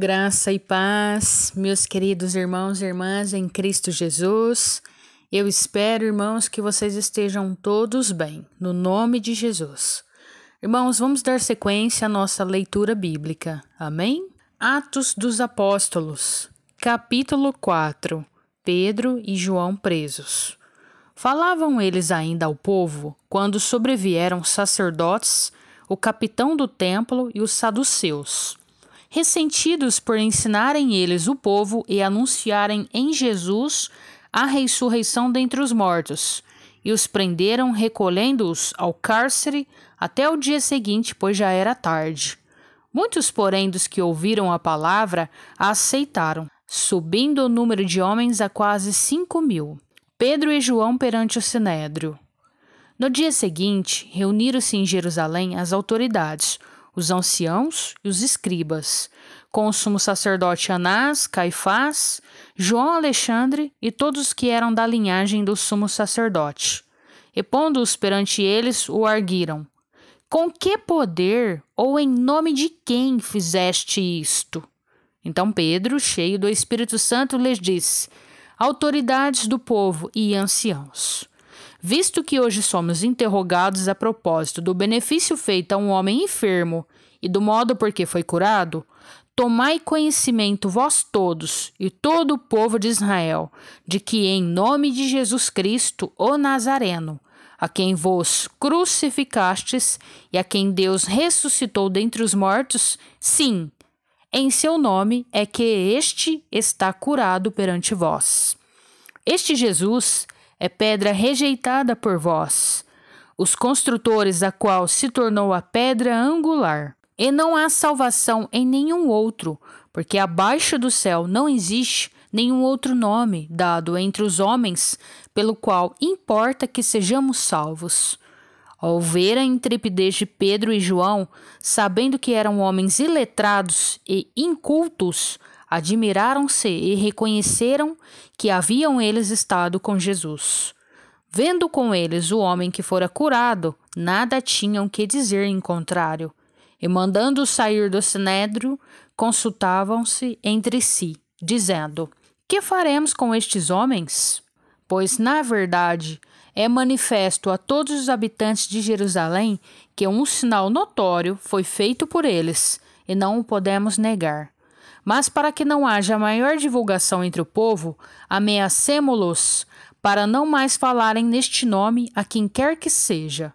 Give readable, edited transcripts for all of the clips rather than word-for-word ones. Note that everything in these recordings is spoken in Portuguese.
Graça e paz, meus queridos irmãos e irmãs em Cristo Jesus. Eu espero, irmãos, que vocês estejam todos bem, no nome de Jesus. Irmãos, vamos dar sequência à nossa leitura bíblica. Amém? Atos dos Apóstolos, capítulo 4. Pedro e João presos. Falavam eles ainda ao povo quando sobrevieram os sacerdotes, o capitão do templo e os saduceus, ressentidos por ensinarem eles o povo e anunciarem em Jesus a ressurreição dentre os mortos, e os prenderam recolhendo-os ao cárcere até o dia seguinte, pois já era tarde. Muitos, porém, dos que ouviram a palavra, a aceitaram, subindo o número de homens a quase 5.000. Pedro e João perante o Sinédrio. No dia seguinte, reuniram-se em Jerusalém as autoridades, os anciãos e os escribas, com o sumo sacerdote Anás, Caifás, João Alexandre e todos os que eram da linhagem do sumo sacerdote. E pondo-os perante eles, o arguiram: com que poder ou em nome de quem fizeste isto? Então Pedro, cheio do Espírito Santo, lhes disse: autoridades do povo e anciãos, visto que hoje somos interrogados a propósito do benefício feito a um homem enfermo e do modo por que foi curado, tomai conhecimento vós todos e todo o povo de Israel, de que em nome de Jesus Cristo, o Nazareno, a quem vos crucificastes e a quem Deus ressuscitou dentre os mortos, sim, em seu nome é que este está curado perante vós. Este Jesus é pedra rejeitada por vós, os construtores, a qual se tornou a pedra angular. E não há salvação em nenhum outro, porque abaixo do céu não existe nenhum outro nome dado entre os homens, pelo qual importa que sejamos salvos. Ao ver a intrepidez de Pedro e João, sabendo que eram homens iletrados e incultos, admiraram-se e reconheceram que haviam eles estado com Jesus. Vendo com eles o homem que fora curado, nada tinham que dizer em contrário. E mandando-os sair do sinédrio, consultavam-se entre si, dizendo: que faremos com estes homens? Pois, na verdade, é manifesto a todos os habitantes de Jerusalém que um sinal notório foi feito por eles, e não o podemos negar. Mas para que não haja maior divulgação entre o povo, ameacemo-los para não mais falarem neste nome a quem quer que seja.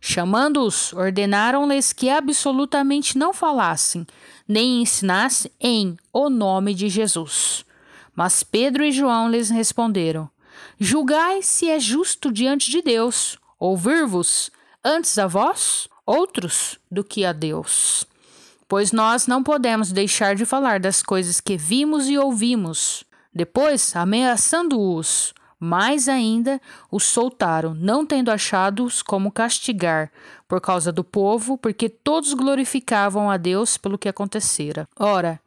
Chamando-os, ordenaram-lhes que absolutamente não falassem, nem ensinassem em o nome de Jesus. Mas Pedro e João lhes responderam: julgai se é justo diante de Deus ouvir-vos antes a vós, outros, do que a Deus. Pois nós não podemos deixar de falar das coisas que vimos e ouvimos. Depois, ameaçando-os, mais ainda, os soltaram, não tendo achado-os como castigar, por causa do povo, porque todos glorificavam a Deus pelo que acontecera. Ora,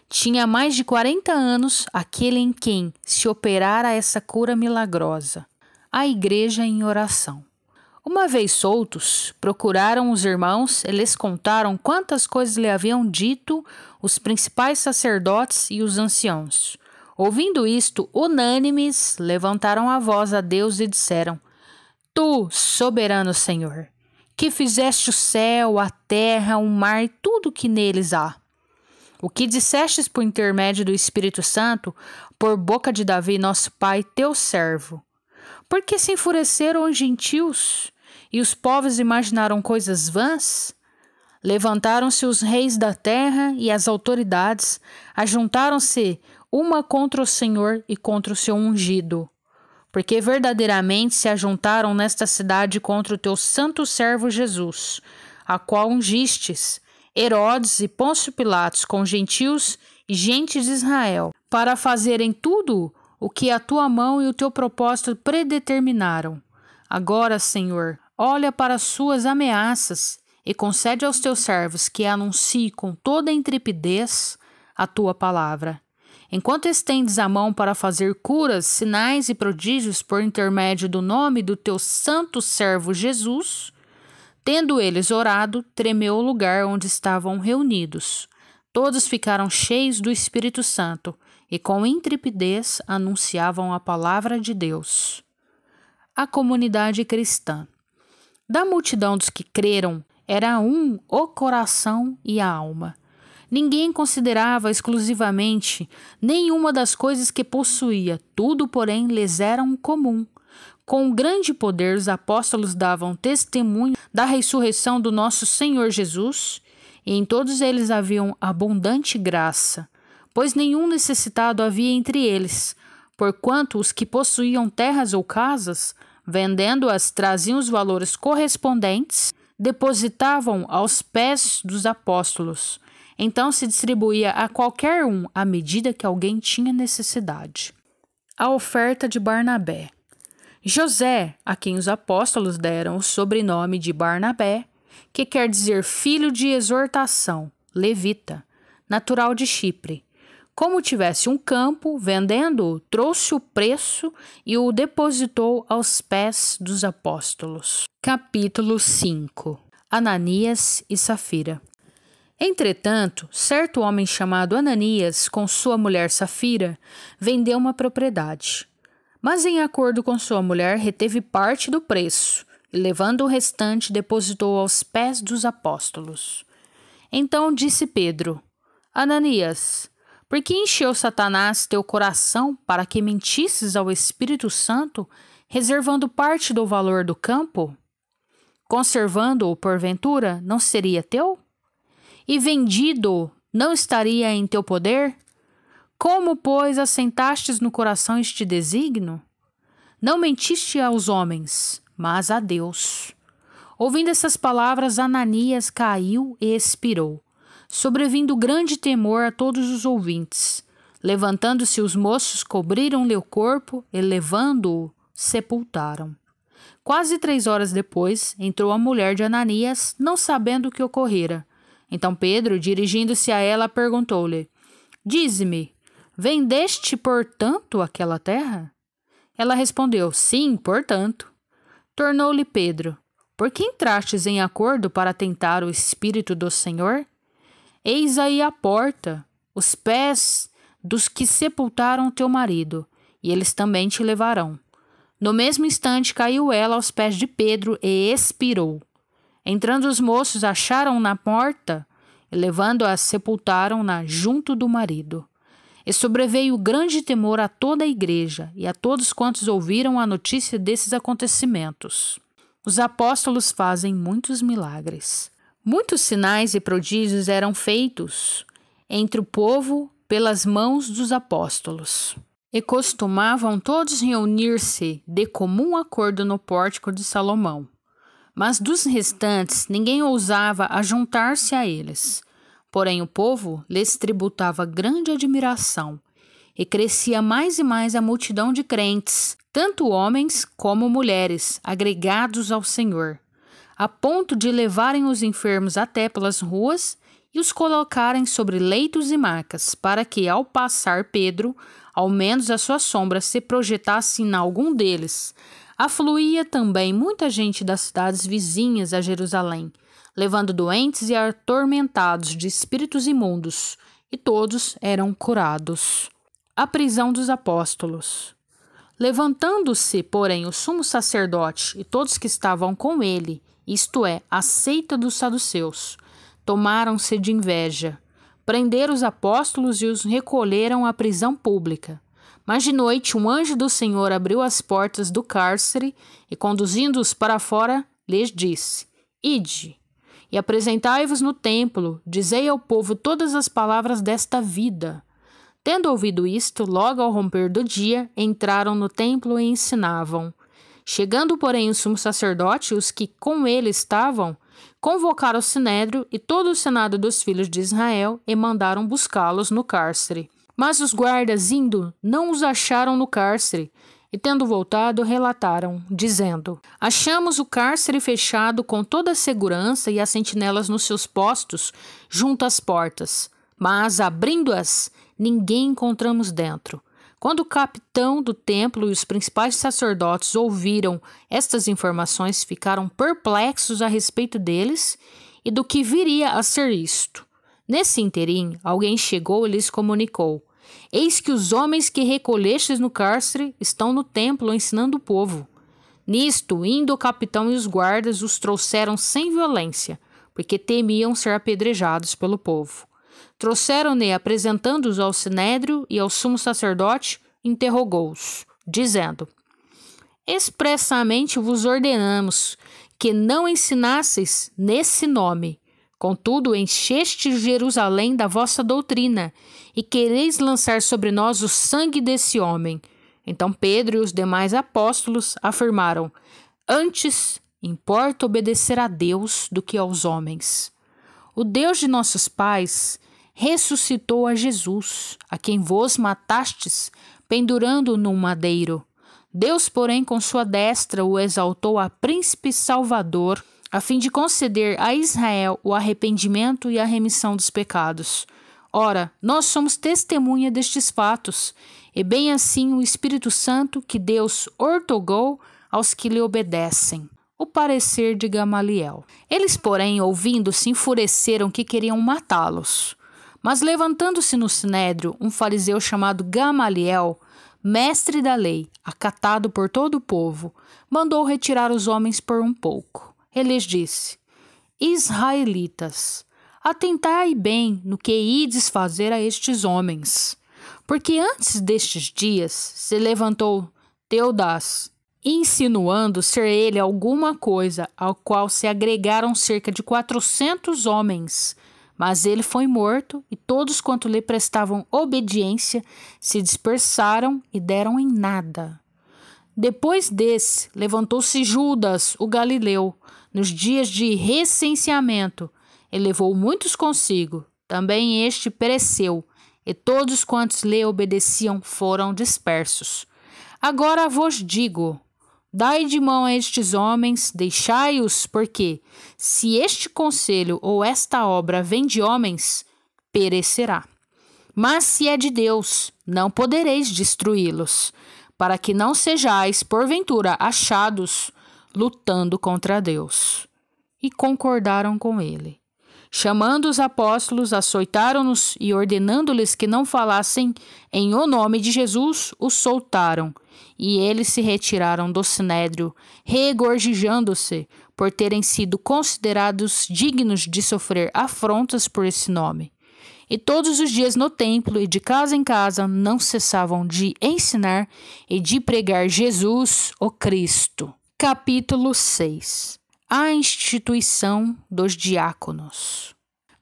tinha mais de 40 anos aquele em quem se operara essa cura milagrosa. A igreja em oração. Uma vez soltos, procuraram os irmãos e lhes contaram quantas coisas lhe haviam dito os principais sacerdotes e os anciãos. Ouvindo isto, unânimes, levantaram a voz a Deus e disseram: tu, soberano Senhor, que fizeste o céu, a terra, o mar e tudo que neles há. O que dissestes por intermédio do Espírito Santo, por boca de Davi, nosso pai, teu servo. Porque se enfureceram os gentios e os povos imaginaram coisas vãs? Levantaram-se os reis da terra e as autoridades, ajuntaram-se uma contra o Senhor e contra o seu ungido. Porque verdadeiramente se ajuntaram nesta cidade contra o teu santo servo Jesus, a qual ungistes, Herodes e Pôncio Pilatos com gentios e gente de Israel, para fazerem tudo o que a tua mão e o teu propósito predeterminaram. Agora, Senhor, olha para as suas ameaças e concede aos teus servos que anunciem com toda a intrepidez a tua palavra. Enquanto estendes a mão para fazer curas, sinais e prodígios por intermédio do nome do teu santo servo Jesus, tendo eles orado, tremeu o lugar onde estavam reunidos. todos ficaram cheios do Espírito Santo e com intrepidez anunciavam a palavra de Deus. A comunidade cristã. Da multidão dos que creram, era um o coração e a alma. Ninguém considerava exclusivamente nenhuma das coisas que possuía, tudo, porém, lhes era um comum. Com grande poder, os apóstolos davam testemunho da ressurreição do nosso Senhor Jesus, e em todos eles haviam abundante graça, pois nenhum necessitado havia entre eles, porquanto os que possuíam terras ou casas, vendendo-as, traziam os valores correspondentes, depositavam aos pés dos apóstolos. Então se distribuía a qualquer um à medida que alguém tinha necessidade. A oferta de Barnabé. José, a quem os apóstolos deram o sobrenome de Barnabé, que quer dizer filho de exortação, levita, natural de Chipre, como tivesse um campo, vendendo-o, trouxe o preço e o depositou aos pés dos apóstolos. Capítulo 5. Ananias e Safira. Entretanto, certo homem chamado Ananias, com sua mulher Safira, vendeu uma propriedade. Mas, em acordo com sua mulher, reteve parte do preço, e, levando o restante, depositou aos pés dos apóstolos. Então disse Pedro: Ananias, por que encheu Satanás teu coração para que mentisses ao Espírito Santo, reservando parte do valor do campo? Conservando-o, porventura, não seria teu? E vendido, não estaria em teu poder? Como, pois, assentastes no coração este desígnio? Não mentiste aos homens, mas a Deus. Ouvindo essas palavras, Ananias caiu e expirou, sobrevindo grande temor a todos os ouvintes. Levantando-se os moços, cobriram-lhe o corpo e, levando-o, sepultaram. Quase 3 horas depois, entrou a mulher de Ananias, não sabendo o que ocorrera. Então Pedro, dirigindo-se a ela, perguntou-lhe: Dize-me, vendeste, portanto, aquela terra? Ela respondeu: Sim, portanto. Tornou-lhe Pedro: Por que entrastes em acordo para tentar o Espírito do Senhor? Eis aí a porta, os pés dos que sepultaram teu marido, e eles também te levarão. No mesmo instante caiu ela aos pés de Pedro e expirou. Entrando os moços, acharam-na na porta, e levando-a, sepultaram-na junto do marido. E sobreveio grande temor a toda a igreja e a todos quantos ouviram a notícia desses acontecimentos. Os apóstolos fazem muitos milagres. Muitos sinais e prodígios eram feitos entre o povo pelas mãos dos apóstolos. E costumavam todos reunir-se de comum acordo no pórtico de Salomão. Mas dos restantes ninguém ousava ajuntar-se a eles. Porém o povo lhes tributava grande admiração, e crescia mais e mais a multidão de crentes, tanto homens como mulheres, agregados ao Senhor, a ponto de levarem os enfermos até pelas ruas e os colocarem sobre leitos e macas, para que, ao passar Pedro, ao menos a sua sombra se projetasse em algum deles. Afluía também muita gente das cidades vizinhas a Jerusalém, levando doentes e atormentados de espíritos imundos, e todos eram curados. A prisão dos apóstolos. Levantando-se, porém, o sumo sacerdote e todos que estavam com ele, isto é, a seita dos saduceus, tomaram-se de inveja, prenderam os apóstolos e os recolheram à prisão pública. Mas de noite um anjo do Senhor abriu as portas do cárcere e, conduzindo-os para fora, lhes disse: Ide, e apresentai-vos no templo, dizei ao povo todas as palavras desta vida. Tendo ouvido isto, logo ao romper do dia, entraram no templo e ensinavam. Chegando, porém, o sumo sacerdote e os que com ele estavam, convocaram o sinédrio e todo o senado dos filhos de Israel e mandaram buscá-los no cárcere. Mas os guardas, indo, não os acharam no cárcere, e tendo voltado, relataram, dizendo: Achamos o cárcere fechado com toda a segurança e as sentinelas nos seus postos, junto às portas. Mas, abrindo-as, ninguém encontramos dentro. Quando o capitão do templo e os principais sacerdotes ouviram estas informações, ficaram perplexos a respeito deles e do que viria a ser isto. Nesse interim, alguém chegou e lhes comunicou: Eis que os homens que recolhestes no cárcere estão no templo ensinando o povo. Nisto, indo o capitão e os guardas, os trouxeram sem violência, porque temiam ser apedrejados pelo povo. Trouxeram-ne, apresentando-os ao sinédrio e ao sumo sacerdote, interrogou-os, dizendo: Expressamente vos ordenamos que não ensinasseis nesse nome. Contudo, encheste Jerusalém da vossa doutrina, e quereis lançar sobre nós o sangue desse homem. Então Pedro e os demais apóstolos afirmaram: Antes importa obedecer a Deus do que aos homens. O Deus de nossos pais ressuscitou a Jesus, a quem vós matastes, pendurando-o num madeiro. Deus, porém, com sua destra o exaltou a príncipe salvador, a fim de conceder a Israel o arrependimento e a remissão dos pecados. Ora, nós somos testemunha destes fatos, e bem assim o Espírito Santo que Deus ortogou aos que lhe obedecem. O parecer de Gamaliel. Eles, porém, ouvindo, se enfureceram que queriam matá-los. Mas levantando-se no sinédrio um fariseu chamado Gamaliel, mestre da lei, acatado por todo o povo, mandou retirar os homens por um pouco. Ele lhes disse: Israelitas, atentai bem no que ides fazer a estes homens. Porque antes destes dias se levantou Teudas, insinuando ser ele alguma coisa, ao qual se agregaram cerca de 400 homens. Mas ele foi morto, e todos quanto lhe prestavam obediência se dispersaram e deram em nada. Depois desse, levantou-se Judas, o Galileu, nos dias de recenseamento, e levou muitos consigo. Também este pereceu, e todos quantos lhe obedeciam foram dispersos. Agora vos digo: dai de mão a estes homens, deixai-os, porque, se este conselho ou esta obra vem de homens, perecerá. Mas se é de Deus, não podereis destruí-los, para que não sejais, porventura, achados lutando contra Deus. E concordaram com ele. Chamando os apóstolos, açoitaram-nos e, ordenando-lhes que não falassem em o nome de Jesus, os soltaram. E eles se retiraram do sinédrio, regozijando-se por terem sido considerados dignos de sofrer afrontas por esse nome. E todos os dias no templo e de casa em casa não cessavam de ensinar e de pregar Jesus, o Cristo. Capítulo 6. A instituição dos diáconos.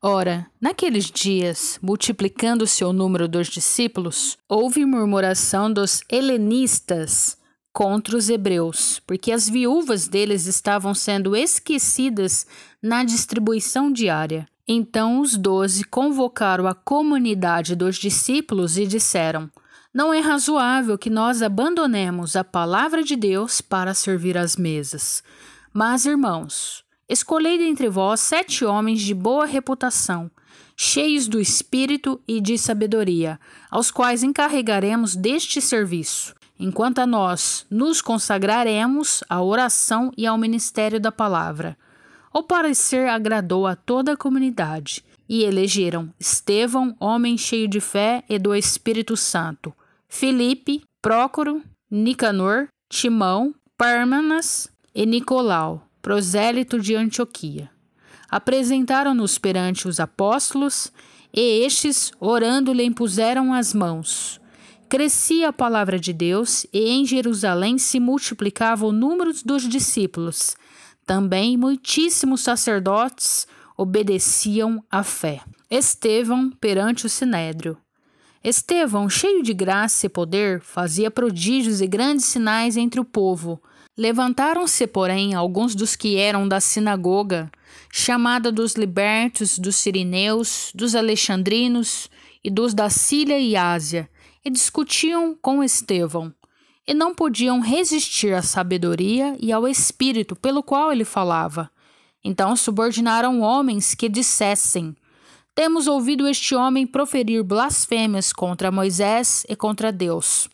Ora, naqueles dias, multiplicando-se o número dos discípulos, houve murmuração dos helenistas contra os hebreus, porque as viúvas deles estavam sendo esquecidas na distribuição diária. Então os 12 convocaram a comunidade dos discípulos e disseram: Não é razoável que nós abandonemos a palavra de Deus para servir às mesas. Mas, irmãos, escolhei dentre vós 7 homens de boa reputação, cheios do Espírito e de sabedoria, aos quais encarregaremos deste serviço, enquanto a nós nos consagraremos à oração e ao ministério da palavra. O parecer agradou a toda a comunidade, e elegeram Estevão, homem cheio de fé e do Espírito Santo, Filipe, Prócoro, Nicanor, Timão, Pármenas e Nicolau, prosélito de Antioquia. Apresentaram-nos perante os apóstolos, e estes, orando, lhe impuseram as mãos. Crescia a palavra de Deus, e em Jerusalém se multiplicava o número dos discípulos. Também muitíssimos sacerdotes obedeciam à fé. Estevão perante o sinédrio. Estevão, cheio de graça e poder, fazia prodígios e grandes sinais entre o povo. Levantaram-se, porém, alguns dos que eram da sinagoga, chamada dos libertos, dos sirineus, dos alexandrinos e dos da Síria e Ásia, e discutiam com Estevão, e não podiam resistir à sabedoria e ao espírito pelo qual ele falava. Então subordinaram homens que dissessem: Temos ouvido este homem proferir blasfêmias contra Moisés e contra Deus.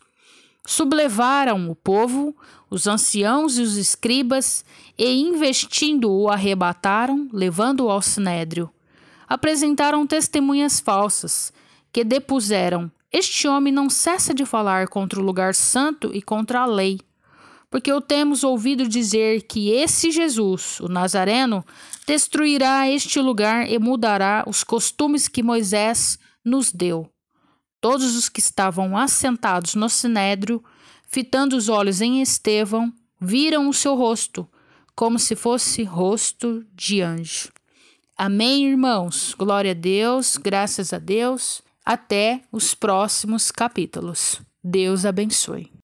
Sublevaram o povo, os anciãos e os escribas, e investindo-o arrebataram, levando-o ao sinédrio. apresentaram testemunhas falsas, que depuseram: este homem não cessa de falar contra o lugar santo e contra a lei. Porque o temos ouvido dizer que esse Jesus, o Nazareno, destruirá este lugar e mudará os costumes que Moisés nos deu. Todos os que estavam assentados no sinédrio, fitando os olhos em Estevão, viram o seu rosto, como se fosse rosto de anjo. Amém, irmãos? Glória a Deus, graças a Deus. Até os próximos capítulos. Deus abençoe.